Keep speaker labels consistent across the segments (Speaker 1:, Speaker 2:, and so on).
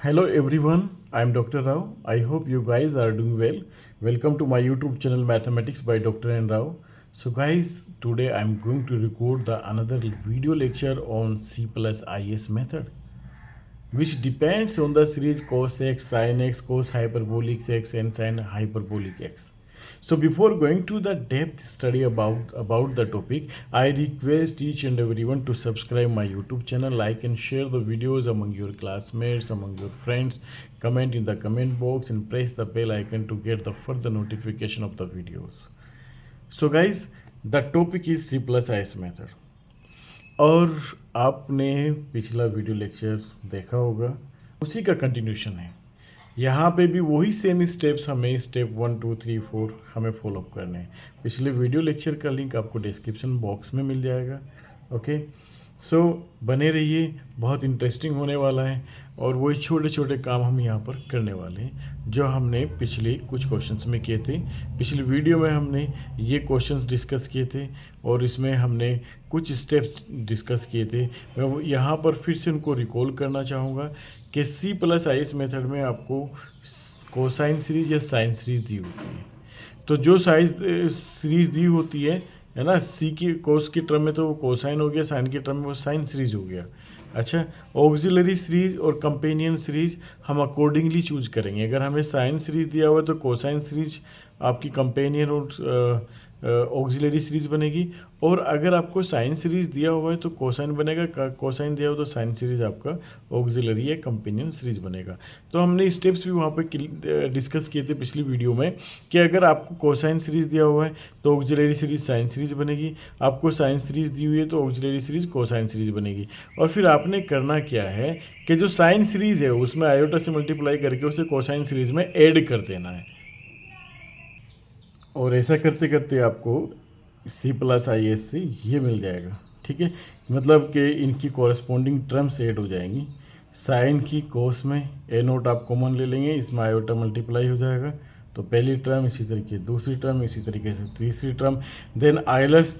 Speaker 1: Hello everyone, I am Dr. Rao. I hope you guys are doing well. Welcome to my YouTube channel Mathematics by Dr. N. Rao. So guys, today I am going to record another video lecture on C plus IS method, which depends on the series cos x, sin x, cos hyperbolic x and sin hyperbolic x. So before going to the depth study about the topic, I request each and everyone to subscribe my YouTube channel, like and share the videos among your classmates, among your friends, comment in the comment box and press the bell icon to get the further notification of the videos. So guys, the topic is C plus IS method. और आपने पिछला video lecture देखा होगा, उसी का continuation है। यहाँ पे भी वही सेम स्टेप्स हमें स्टेप 1 2 3 4 हमें फॉलोअप करने हैं। पिछले वीडियो लेक्चर का लिंक आपको डिस्क्रिप्शन बॉक्स में मिल जाएगा। ओके, सो बने रहिए, बहुत इंटरेस्टिंग होने वाला है और वही छोटे छोटे काम हम यहाँ पर करने वाले हैं जो हमने पिछले कुछ क्वेश्चंस में किए थे। पिछले वीडियो में हमने ये क्वेश्चंस डिस्कस किए थे और इसमें हमने कुछ स्टेप्स डिस्कस किए थे। मैं यहाँ पर फिर से उनको रिकॉल करना चाहूँगा कि सी प्लस आईएस मेथड में आपको कोसाइन सीरीज या साइन सीरीज दी होती है। तो जो साइज सीरीज दी होती है ना, सी की कोस की टर्म में तो वो कोसाइन हो गया, साइन की टर्म में वो साइन सीरीज हो गया। अच्छा, ऑक्सिलरी सीरीज और कंपेनियन सीरीज हम अकॉर्डिंगली चूज करेंगे। अगर हमें साइन सीरीज दिया हुआ है तो कोसाइन सीरीज आपकी कंपेनियन और ऑक्सिलरी सीरीज बनेगी, और अगर आपको साइन सीरीज दिया हुआ है तो कोसाइन बनेगा, कोसाइन दिया हुआ तो साइन सीरीज आपका ऑक्सिलरी या कंपेनियन सीरीज बनेगा। तो हमने स्टेप्स भी वहाँ पे डिस्कस किए थे पिछली वीडियो में कि अगर आपको कोसाइन सीरीज दिया हुआ है तो ऑक्सिलरी सीरीज साइन सीरीज बनेगी, आपको साइन सीरीज दी हुई है तो ऑक्सिलरी सीरीज कोसाइन सीरीज बनेगी। और फिर आपने करना क्या है कि जो साइन सीरीज है उसमें आयोटा से मल्टीप्लाई करके उसे कोसाइन सीरीज में ऐड कर देना है, और ऐसा करते करते आपको C प्लस आई एस से ये मिल जाएगा। ठीक है, मतलब कि इनकी कॉरस्पॉन्डिंग टर्म्स ऐड हो जाएंगी। साइन की कोस में ए नोट आप कॉमन ले लेंगे, इसमें आयोटा मल्टीप्लाई हो जाएगा, तो पहली टर्म, इसी तरीके दूसरी टर्म, इसी तरीके से तीसरी टर्म। देन आइलर्स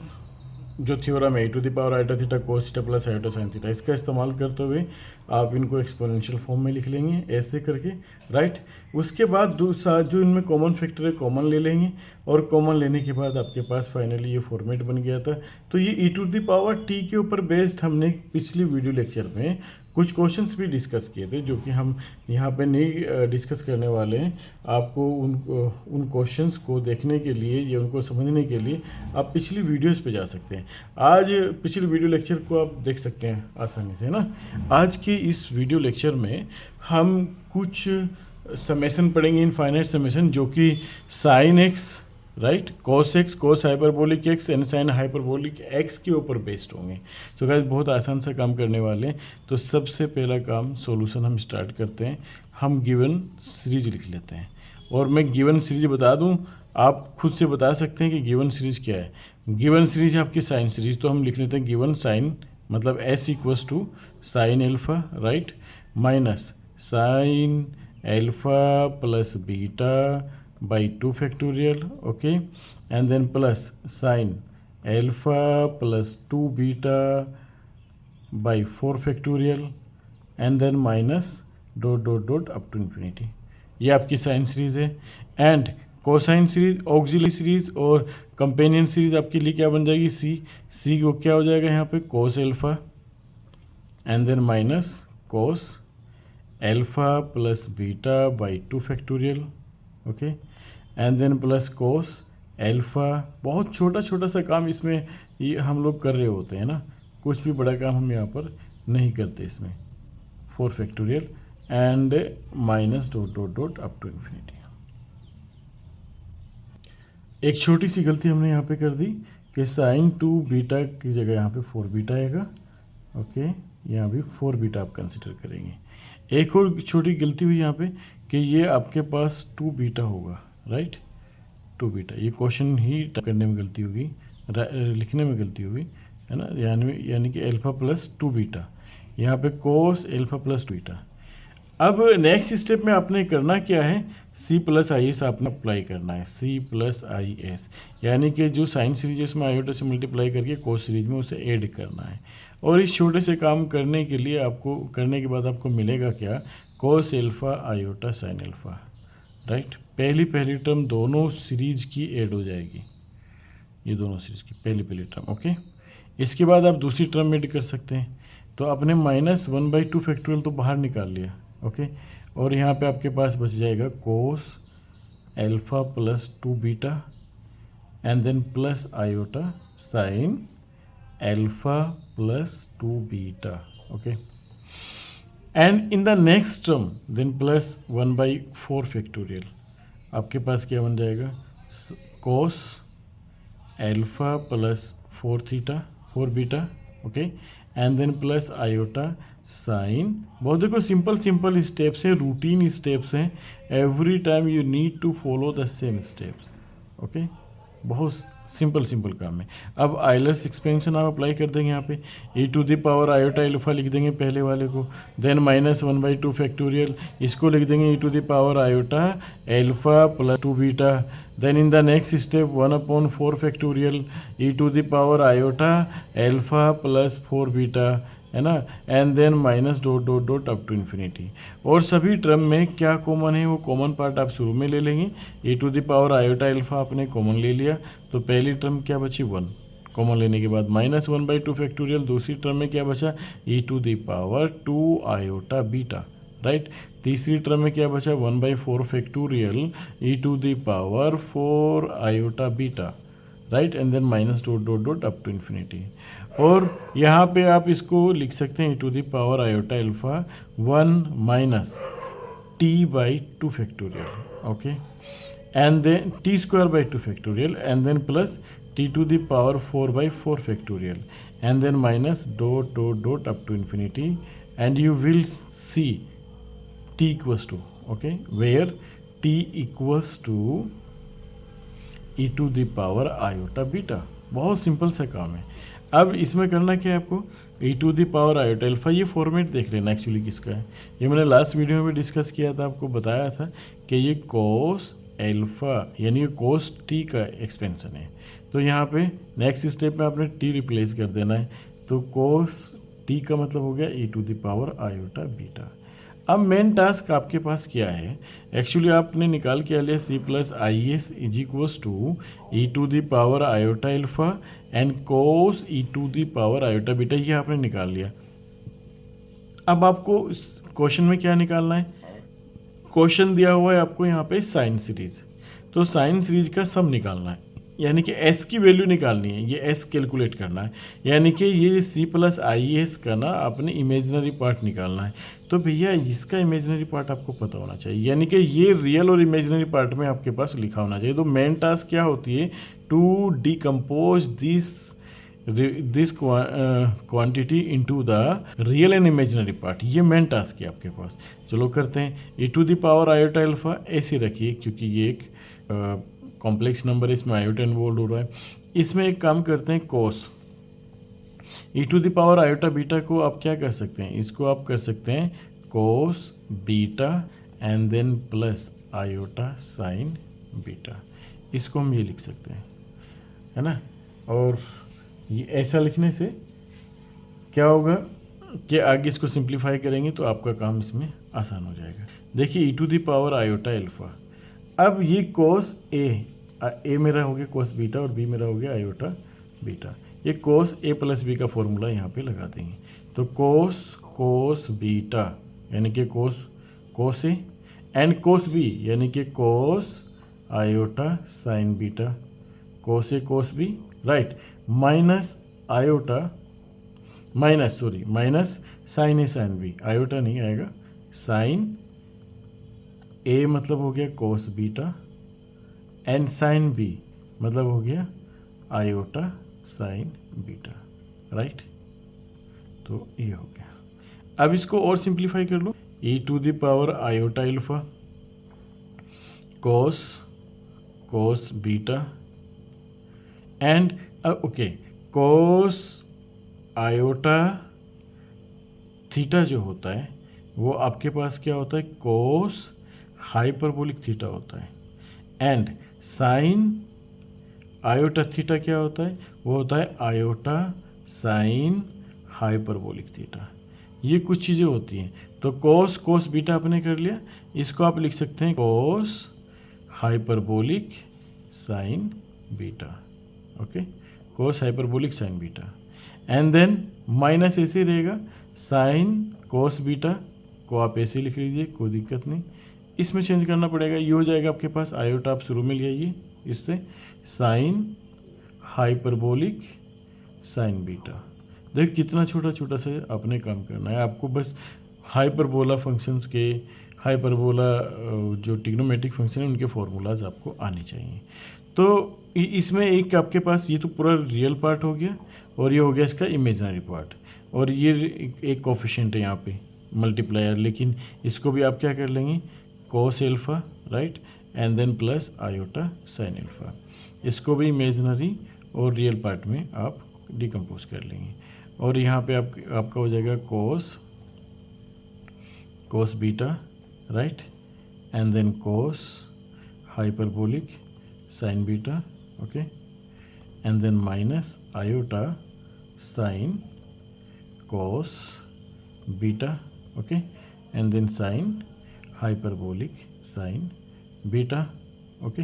Speaker 1: जो थ्योरम है, e to the power iota theta cos theta plus iota sine theta, इसका इस्तेमाल करते हुए आप इनको एक्सपोनेंशियल फॉर्म में लिख लेंगे ऐसे करके, राइट। उसके बाद दूसरा जो इनमें कॉमन फैक्टर है कॉमन ले लेंगे, और कॉमन लेने के बाद आपके पास फाइनली ये फॉर्मेट बन गया था। तो ये e to the power t के ऊपर बेस्ड हमने पिछली वीडियो लेक्चर में कुछ क्वेश्चंस भी डिस्कस किए थे जो कि हम यहाँ पे नहीं डिस्कस करने वाले हैं। आपको उन क्वेश्चंस को देखने के लिए या उनको समझने के लिए आप पिछली वीडियोस पे जा सकते हैं। आज पिछली वीडियो लेक्चर को आप देख सकते हैं आसानी से, है ना। आज के इस वीडियो लेक्चर में हम कुछ समेशन पढ़ेंगे, इनफाइनाइट समेशन, जो कि sine x, right, cos x, cos hyperbolic x and sine hyperbolic x के ऊपर बेस्ड होंगे। तो गाइस बहुत आसान सा काम करने वाले हैं। तो सबसे पहला काम सॉल्यूशन हम स्टार्ट करते हैं। हम गिवन सीरीज लिख लेते हैं, और मैं गिवन सीरीज बता दूं, आप खुद से बता सकते हैं कि गिवन सीरीज क्या है। गिवन सीरीज है आपकी साइन सीरीज, तो हम लिख लेते हैं गिवन साइन, मतलब S equals to sine alpha, right, minus sine alpha plus beta by 2 factorial, okay, and then plus sin alpha plus 2 beta by 4 factorial, and then minus dot dot dot up to infinity। ये आपकी sine series है। And cosine series, auxiliary series और companion series आपके लिए क्या बन जाएगी, सी को क्या हो जाएगा यहाँ पे cos alpha, and then minus cos alpha plus beta by 2 factorial, okay, and then plus cos alpha. बहुत छोटा छोटा सा काम इसमें ये हम लोग कर रहे होते हैं ना, कुछ भी बड़ा काम हम यहाँ पर नहीं करते इसमें। 4 factorial and minus dot dot dot up to infinity. एक छोटी सी गलती हमने यहाँ पे कर दी कि साइन 2 बीटा की जगह यहाँ पे 4 बीटा आएगा, ओके, यहाँ भी 4 बीटा आप कंसिडर करेंगे। एक और छोटी गलती हुई यहाँ पे कि ये आपके पास 2 बीटा होगा, राइट, 2 बीटा। ये क्वेश्चन ही करने में गलती होगी, लिखने में गलती हुई, है ना, यानी कि एल्फा प्लस 2 बीटा, यहाँ पे कोस एल्फा प्लस बीटा। अब नेक्स्ट स्टेप में आपने करना क्या है, C प्लस आई एस आपने अप्लाई करना है। C प्लस आई एस यानी कि जो साइन सीरीज है उसमें आयोटा से मल्टीप्लाई करके कोस सीरीज में उसे ऐड करना है। और इस छोटे से काम करने के लिए आपको, करने के बाद आपको मिलेगा क्या, कोस alpha iota sine alpha, right. पहली टर्म दोनों सीरीज की ऐड हो जाएगी, ये दोनों सीरीज की पहली टर्म, ओके। इसके बाद आप दूसरी टर्म ऐड कर सकते हैं। तो आपने -1/2 फैक्टोरियल तो बाहर निकाल लिया, ओके। और यहाँ पे आपके पास बच जाएगा cos alpha plus 2 beta and then plus iota sine alpha plus 2 beta, okay. And in the next term then plus 1/4 factorial, आपके पास क्या बन जाएगा, cos alpha plus 4 beta, okay. And then plus iota sine, बहुत देखो simple steps हैं, routine steps हैं, every time you need to follow the same steps, okay. बहुत सिंपल काम है। अब आइलर्स एक्सपेंशन आप अप्लाई कर देंगे यहाँ पे, e⁻ आयोटा एल्फा लिख देंगे पहले वाले को, देन -1/2 फैक्टोरियल, इसको लिख देंगे e⁻ iota alpha plus 2 beta, then in the next step 1/4 factorial e⁻ iota alpha plus 4 beta, है ना, and then -... up to infinity. और सभी टर्म में क्या कॉमन है, वो कॉमन पार्ट आप शुरू में ले लेंगे। e⁻ आयोटा एल्फा आपने कॉमन ले लिया, तो पहली टर्म क्या बची 1, कॉमन लेने के बाद -1/2 फैक्टोरियल, दूसरी टर्म में क्या बचा e⁻2 आयोटा बीटा, राइट। तीसरी टर्म में क्या बचा 1/4 factorial e⁻4 iota beta, right, and then -... up to infinity. और यहाँ पे आप इसको लिख सकते हैं e⁻ iota alpha 1 - t/2 factorial, okay, and then t²/2 factorial, and then plus t⁻4/4 factorial, and then -... up to infinity, and you will see t equals to, okay, where t equals to e⁻ iota beta. बहुत simple सा काम है। अब इसमें करना क्या है आपको, e⁻ आयोटा एल्फा, ये फॉर्मेट देख लेना एक्चुअली किसका है, ये मैंने लास्ट वीडियो में भी डिस्कस किया था, आपको बताया था कि ये कोस एल्फा यानी कोस टी का एक्सपेंशन है। तो यहाँ पे नेक्स्ट स्टेप में आपने टी रिप्लेस कर देना है, तो कोस टी का मतलब हो गया e⁻ आयोटा बीटा। अब मेन टास्क आपके पास क्या है, एक्चुअली आपने निकाल के लिया C+IS = e⁻ iota alpha and cos e⁻ iota beta, ये आपने निकाल लिया। अब आपको इस क्वेश्चन में क्या निकालना है, क्वेश्चन दिया हुआ है आपको यहाँ पे साइन सीरीज, तो साइन सीरीज का सम निकालना है, यानी कि s की वैल्यू निकालनी है, ये s कैलकुलेट करना है, यानी कि ये C+IS का ना आपने इमेजिनरी पार्ट निकालना है। तो भैया इसका इमेजिनरी पार्ट आपको पता होना चाहिए, यानी कि ये रियल और इमेजिनरी पार्ट में आपके पास लिखा होना चाहिए। तो मेन टास्क क्या होती है, to decompose this quantity into the real and imaginary part, ये मेन टास्क है आपके पास। चलो करते हैं। e⁻ आयोटा एल्फा ऐसे रखिए, क्योंकि ये एक कॉम्प्लेक्स नंबर है, इसमें आयोटा इन्वॉल्व हो रहा है। इसमें एक काम करते हैं, कोस e⁻ आयोटा बीटा को आप क्या कर सकते हैं, इसको आप कर सकते हैं cos beta and then plus iota sine beta, इसको हम ये लिख सकते हैं, है ना। और ये ऐसा लिखने से क्या होगा कि आगे इसको सिंप्लीफाई करेंगे तो आपका काम इसमें आसान हो जाएगा। देखिए e⁻ आयोटा एल्फा, अब ये कोस ए मेरा हो गया कोस बीटा और बी मेरा हो गया आयोटा बीटा, ये कोस ए प्लस बी का फॉर्मूला यहाँ पे लगा देंगे। तो कोस बीटा यानी कि कोस ए एंड कोस बी यानी कि cos iota sine beta, cos A cos B, right, minus sine A sine B, iota नहीं आएगा, साइन ए मतलब हो गया cos beta and sine B मतलब हो गया आयोटा साइन बीटा, राइट। तो ये हो गया। अब इसको और सिंप्लीफाई कर लो, e⁻ iota alpha cos beta and okay cos iota theta जो होता है वो आपके पास क्या होता है, कोस हाइपरबोलिक थीटा होता है, एंड साइन आयोटा थीटा क्या होता है, वो होता है आयोटा साइन हाइपरबोलिक थीटा। ये कुछ चीज़ें होती हैं। तो कोस बीटा आपने कर लिया, इसको आप लिख सकते हैं cos hyperbolic sine beta, okay, cos hyperbolic sine beta. And then minus ऐसे रहेगा, साइन कोस बीटा को आप ऐसे लिख लीजिए, कोई दिक्कत नहीं, इसमें चेंज करना पड़ेगा, ये हो जाएगा आपके पास आयोटा, आप शुरू में ले आइए इससे, साइन हाइपरबोलिक साइन बीटा। देखिए कितना छोटा छोटा सा आपने काम करना है, आपको बस हाइपरबोला फंक्शंस के, हाइपरबोला जो ट्रिग्नोमेट्रिक फंक्शन है उनके फॉर्मूलाज आपको आने चाहिए। तो इसमें एक आपके पास ये तो पूरा रियल पार्ट हो गया, और ये हो गया इसका इमेजिनरी पार्ट, और ये एक कोफिशिएंट है यहाँ पे मल्टीप्लायर, लेकिन इसको भी आप क्या कर लेंगे, cos alpha, right, and then plus iota sine alpha, इसको भी इमेजिनरी और रियल पार्ट में आप डिकम्पोज कर लेंगे। और यहाँ पे आपका हो जाएगा cos beta, right, and then cos hyperbolic sine beta, okay, and then minus iota sine cos beta, okay, and then sine hyperbolic sine beta, okay.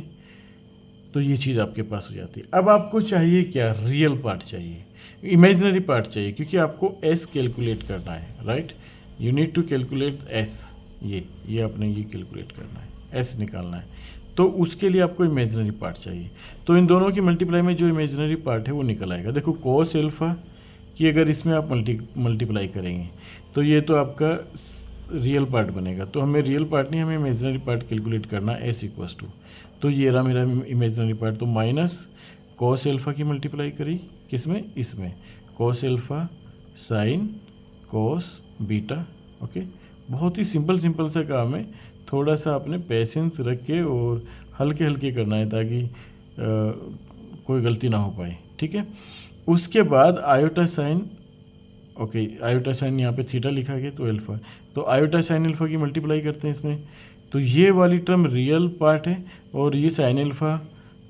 Speaker 1: तो ये चीज़ आपके पास हो जाती है। अब आपको चाहिए क्या, रियल पार्ट चाहिए, इमेजिनरी पार्ट चाहिए, क्योंकि आपको एस कैलकुलेट करना है, right, you need to calculate S, ये आपने ये कैलकुलेट करना है, एस निकालना है, तो उसके लिए आपको इमेजिनरी पार्ट चाहिए। तो इन दोनों की मल्टीप्लाई में जो इमेजिनरी पार्ट है वो निकल आएगा। देखो कोस एल्फा कि अगर इसमें आप मल्टीप्लाई करेंगे तो ये तो आपका रियल पार्ट बनेगा, तो हमें रियल पार्ट नहीं, हमें इमेजिनरी पार्ट कैलकुलेट करना है, एस इक्वस टू, तो ये रहा मेरा इमेजिनरी पार्ट, तो माइनस कोस एल्फा की मल्टीप्लाई करी किसमें, इसमें, कोस alpha sign cos beta, okay. बहुत ही सिंपल सा काम है, थोड़ा सा आपने पेशेंस रख के और हल्के हल्के करना है ताकि कोई गलती ना हो पाए, ठीक है। उसके बाद iota sine, okay, iota sine यहाँ पे थीटा लिखा गया तो एल्फा, तो आयोटा साइन एल्फा की मल्टीप्लाई करते हैं इसमें, तो ये वाली टर्म रियल पार्ट है, और ये साइन एल्फा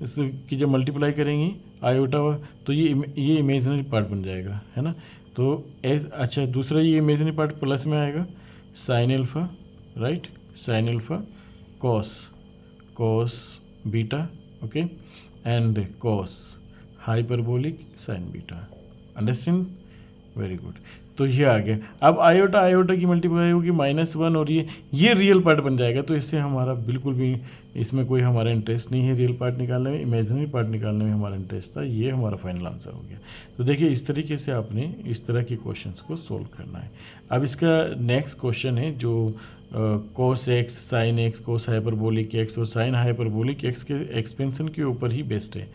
Speaker 1: की जब मल्टीप्लाई करेंगे आयोटा, तो ये इमेजिनरी पार्ट बन जाएगा, है ना। तो अच्छा, दूसरा ये इमेजिनरी पार्ट प्लस में आएगा, sign alpha, right, sine alpha cos beta, okay, and cos hyperbolic sine beta, understand, very good. तो ये आ गया। अब आयोटा की मल्टीप्लाई होगी -1, और ये रियल पार्ट बन जाएगा, तो इससे हमारा बिल्कुल भी इसमें कोई हमारा इंटरेस्ट नहीं है रियल पार्ट निकालने में, इमेजिनरी पार्ट निकालने में हमारा इंटरेस्ट था। ये हमारा फाइनल आंसर हो गया। तो देखिए इस तरीके से आपने इस तरह के क्वेश्चंस को सोल्व करना है। अब इसका नेक्स्ट क्वेश्चन है जो कोस एक्स साइन एक्स कोस हाइपरबोलिक एक्स और साइन हाइपरबोलिक एक्स के एक्सपेंशन के ऊपर ही बेस्ड है,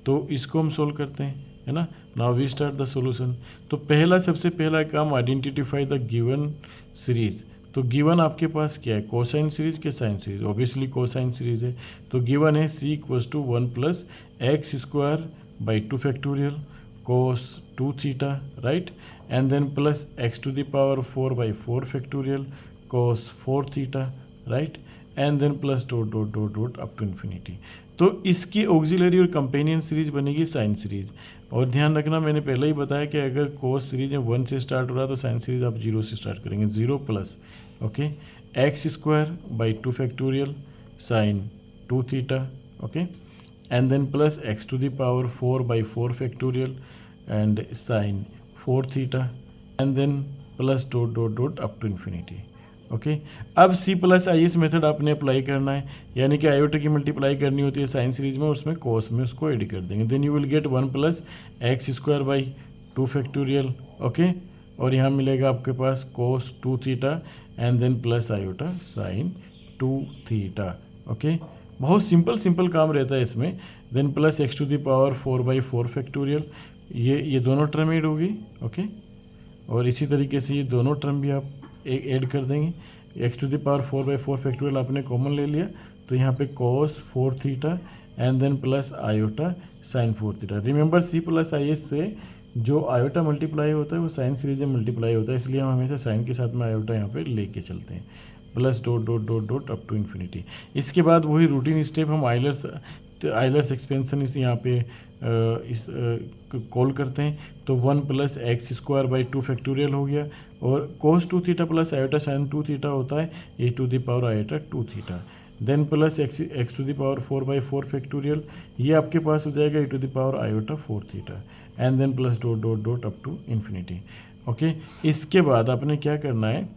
Speaker 1: तो इसको हम सोल्व करते हैं, है ना। Now we start the solution. तो सबसे पहला काम, आइडेंटिफाई द गिवन सीरीज। तो गिवन आपके पास क्या है, कोसाइन सीरीज के sine series, obviously cosine series है, तो गिवन है c = 1 + x² / 2 factorial cos 2 theta, right, and then plus x⁴/4 factorial cos 4 theta, right, and then plus dot up to infinity. तो इसकी ऑक्सिलरी और कंपेनियन सीरीज बनेगी sine series. और ध्यान रखना, मैंने पहले ही बताया कि अगर कोस सीरीज में 1 से स्टार्ट हो रहा है तो साइन सीरीज आप 0 से स्टार्ट करेंगे, 0 plus, okay, x² / 2 factorial sine 2 theta, okay, and then plus x⁴/4 factorial and sine 4 theta, and then plus dot up to infinity, okay. अब C+IS मेथड आपने अप्लाई करना है, यानी कि आयोटा की मल्टीप्लाई करनी होती है साइन सीरीज में, उसमें कोस में उसको ऐड कर देंगे, then you will get 1 + x² / 2 factorial, okay, और यहाँ मिलेगा आपके पास cos 2 theta and then plus iota sine 2 theta, okay. बहुत सिंपल काम रहता है इसमें। देन प्लस x⁴/4 फैक्टोरियल, ये दोनों टर्म ऐड होगी, ओके, और इसी तरीके से ये दोनों टर्म भी आप ऐड कर देंगे। x⁴/4 फैक्टोरियल आपने कॉमन ले लिया, तो यहाँ पे cos 4 theta and then plus iota sine 4 theta. Remember C+IS से जो आयोटा मल्टीप्लाई होता है वो साइन सीरीज में मल्टीप्लाई होता है, इसलिए हम हमेशा साइन के साथ में आयोटा यहाँ पे लेके चलते हैं, plus dot up to infinity. इसके बाद वही रूटीन स्टेप हम आइलर्स आइलर्स एक्सपेंशन इस यहाँ पे इस कॉल करते हैं तो 1 plus x square by 2 factorial हो गया, और cos 2 theta plus iota sine 2 theta होता है e to the power iota 2 theta, then plus x to the power 4 by 4 factorial, ये आपके पास हो जाएगा e to the power iota 4 theta, and then plus dot dot dot up to infinity. Okay, इसके बाद आपने क्या करना है,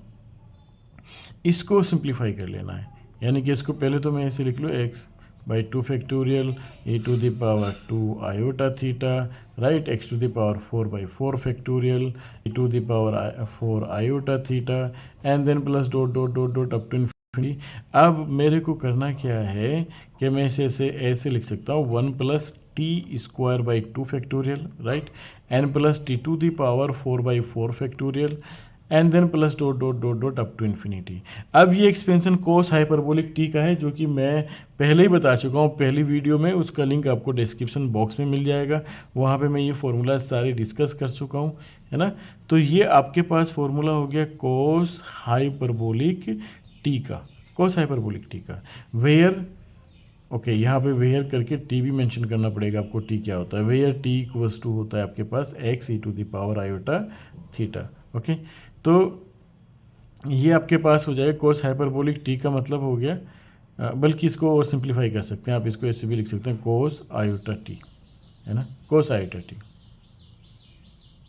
Speaker 1: इसको सिंप्लीफाई कर लेना है, यानी कि इसको पहले तो मैं ऐसे लिख लूँ x by 2 factorial e to the power 2 iota theta, right, x to the power 4 by 4 factorial e to the power 4 iota theta, and then plus dot dot dot dot up to infinity. अब मेरे को करना क्या है कि मैं इसे ऐसे लिख सकता हूँ 1 plus t square by 2 factorial, right, and plus t to the power 4 by 4 factorial, and then plus dot dot dot dot up to infinity. अब ये एक्सपेंशन कोस हाइपरबोलिक टी का है, जो कि मैं पहले ही बता चुका हूँ पहली वीडियो में, उसका लिंक आपको डिस्क्रिप्शन बॉक्स में मिल जाएगा, वहाँ पे मैं ये फार्मूला सारे डिस्कस कर चुका हूँ, है ना। तो ये आपके पास फार्मूला हो गया कोस हाइपरबोलिक टी का, कोस हाइपरबोलिक टी का, वेयर ओके यहाँ पे वेयर करके टी भी मेंशन करना पड़ेगा आपको, टी क्या होता है, वेयर टी इक्वल्स टू होता है आपके पास x e to the power iota theta. Okay, तो ये आपके पास हो जाएगा कोस हाइपरबोलिक टी का मतलब हो गया, बल्कि इसको और सिंप्लीफाई कर सकते हैं आप, इसको ऐसे भी लिख सकते हैं कोस आयोटा टी, है ना, कोस आयोटा टी।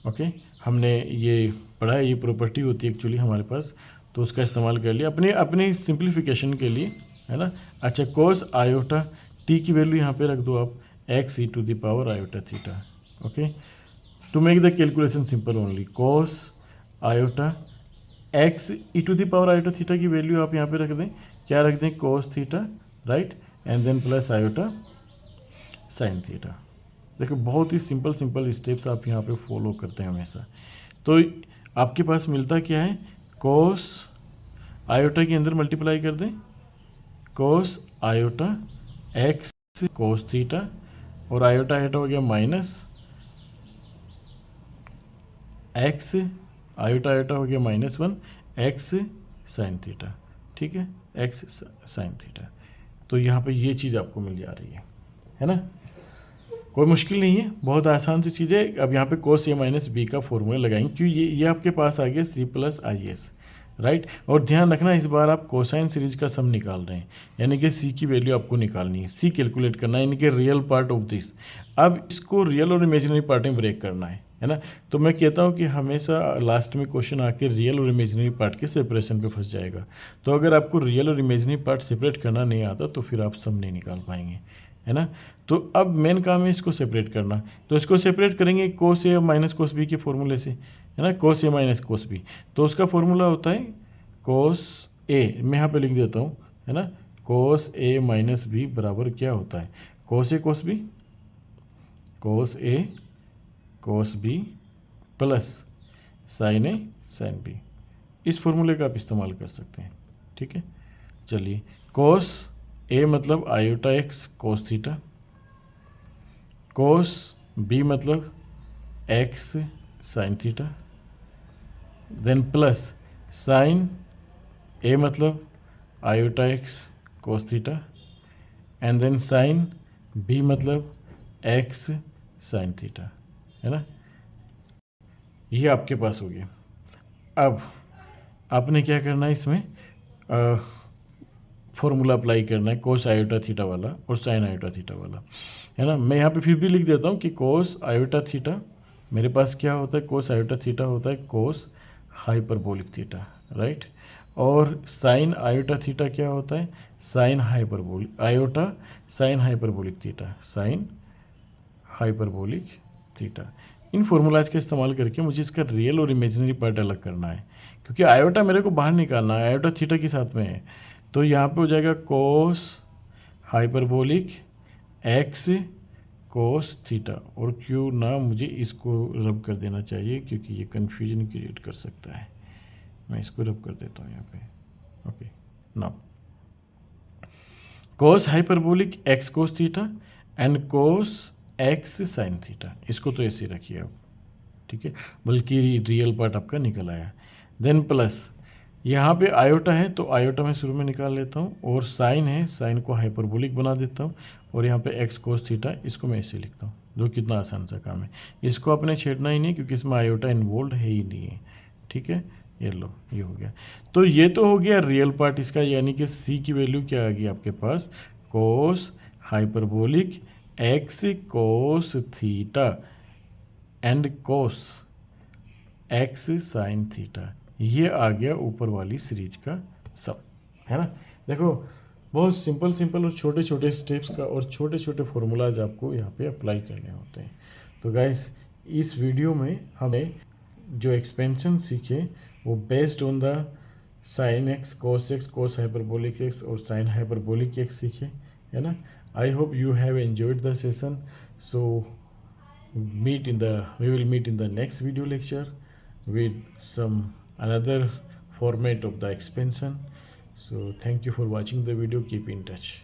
Speaker 1: ओके, हमने ये पढ़ा है, ये प्रॉपर्टी होती है एक्चुअली हमारे पास, तो उसका इस्तेमाल कर लिया अपनी सिंप्लीफिकेशन के लिए, है ना। अच्छा, कोस आयोटा टी की वैल्यू यहाँ पे रख दो आप x e to the power iota theta. Okay, to make the calculation simple only, cos iota x e to the power iota theta की वैल्यू आप यहाँ पे रख दें, क्या रख दें, cos theta, right, and then plus iota sine theta. देखो बहुत ही सिंपल स्टेप्स आप यहाँ पे फॉलो करते हैं हमेशा। तो आपके पास मिलता क्या है, कोस आयोटा के अंदर मल्टीप्लाई कर दें कोस आयोटा एक्स कोस थीटा, और आयोटा आयोटा हो गया माइनस एक्स, आयोटा आयोटा हो गया -1 एक्स साइन थीटा, ठीक है, एक्स साइन थीटा। तो यहाँ पे ये चीज़ आपको मिल जा रही है ना, कोई मुश्किल नहीं है, बहुत आसान सी चीज़ है। अब यहाँ पे कोस ए माइनस बी का फॉर्मूला लगाएंगे, क्यों ये आपके पास आ गया C plus I S, right. और ध्यान रखना इस बार आप कोसाइन सीरीज का सम निकाल रहे हैं, यानी कि सी की वैल्यू आपको निकालनी है, सी कैलकुलेट करना है, यानी कि रियल पार्ट ऑफ दिस। अब इसको रियल और इमेजिनरी पार्ट में ब्रेक करना है ना। तो मैं कहता हूँ कि हमेशा लास्ट में क्वेश्चन आके रियल और इमेजिनरी पार्ट के सेपरेशन पे फंस जाएगा। तो अगर आपको रियल और इमेजिनरी पार्ट सेपरेट करना नहीं आता तो फिर आप सम नहीं निकाल पाएंगे, है ना। तो अब मेन काम है इसको सेपरेट करना, तो इसको सेपरेट करेंगे कोस ए माइनस कोस बी के फॉर्मूले से, है ना, कोस ए माइनस कोस बी। तो उसका फॉर्मूला होता है कोस ए, मैं यहाँ पे लिख देता हूँ, है ना, कोस ए माइनस बी बराबर क्या होता है, कोस A cos B, cos A cos B plus sine A sine B. इस फॉर्मूले का आप इस्तेमाल कर सकते हैं, ठीक है। चलिए, कोस ए मतलब iota x cos theta, cos B मतलब x sine theta, then plus sine A मतलब iota x cos theta, and then sine B मतलब एक्स साइन थीटा, है ना। ये आपके पास हो गया। अब आपने क्या करना है, इसमें फॉर्मूला अप्लाई करना है कोस आयोटा थीटा वाला और साइन आयोटा थीटा वाला, है ना। मैं यहाँ पे फिर भी लिख देता हूँ कि कोस आयोटा थीटा मेरे पास क्या होता है, कोस आयोटा थीटा होता है कोस हाइपरबोलिक थीटा, राइट। और साइन आयोटा थीटा क्या होता है, sine hyperbolic iota sine hyperbolic theta, sine hyperbolic theta. इन फॉर्मूलाज का इस्तेमाल करके मुझे इसका रियल और इमेजिनरी पार्ट अलग करना है, क्योंकि आयोटा मेरे को बाहर निकालना है, आयोटा थीटा के साथ में है। तो यहाँ पे हो जाएगा कोस हाइपरबोलिक एक्स कोस थीटा, और क्यों ना मुझे इसको रब कर देना चाहिए क्योंकि ये कन्फ्यूजन क्रिएट कर सकता है। मैं इसको रब कर देता हूँ यहाँ पे, okay. Now cos hyperbolic x cos theta and cos x sine theta, इसको तो ऐसे रखिए आप, ठीक है, बल्कि रियल पार्ट आपका निकल आया। देन प्लस यहाँ पे आयोटा है तो आयोटा मैं शुरू में निकाल लेता हूँ, और साइन है, साइन को हाइपरबोलिक बना देता हूँ, और यहाँ पे एक्स कोस थीटा इसको मैं ऐसे लिखता हूँ, जो कितना आसान सा काम है। इसको अपने छेड़ना ही नहीं क्योंकि इसमें आयोटा इन्वॉल्व है ही नहीं है। ठीक है, ये लो, ये हो गया। तो ये तो हो गया रियल पार्ट इसका, यानी कि सी की वैल्यू क्या आ गई आपके पास, cos hyperbolic x cos theta and cos x sine theta, ये आ गया ऊपर वाली सीरीज का सब, है ना। देखो बहुत सिंपल सिंपल और छोटे छोटे स्टेप्स का और छोटे छोटे फॉर्मूलाज आपको यहाँ पे अप्लाई करने होते हैं। तो गाइस इस वीडियो में हमें जो एक्सपेंशन सीखे वो based on the sine x cos hyperbolic x और साइन हाइपरबोलिक एक्स सीखे, है ना। I hope you have enjoyed the session. So we will meet in the next video lecture with some another format of the expansion. So thank you for watching the video. Keep in touch.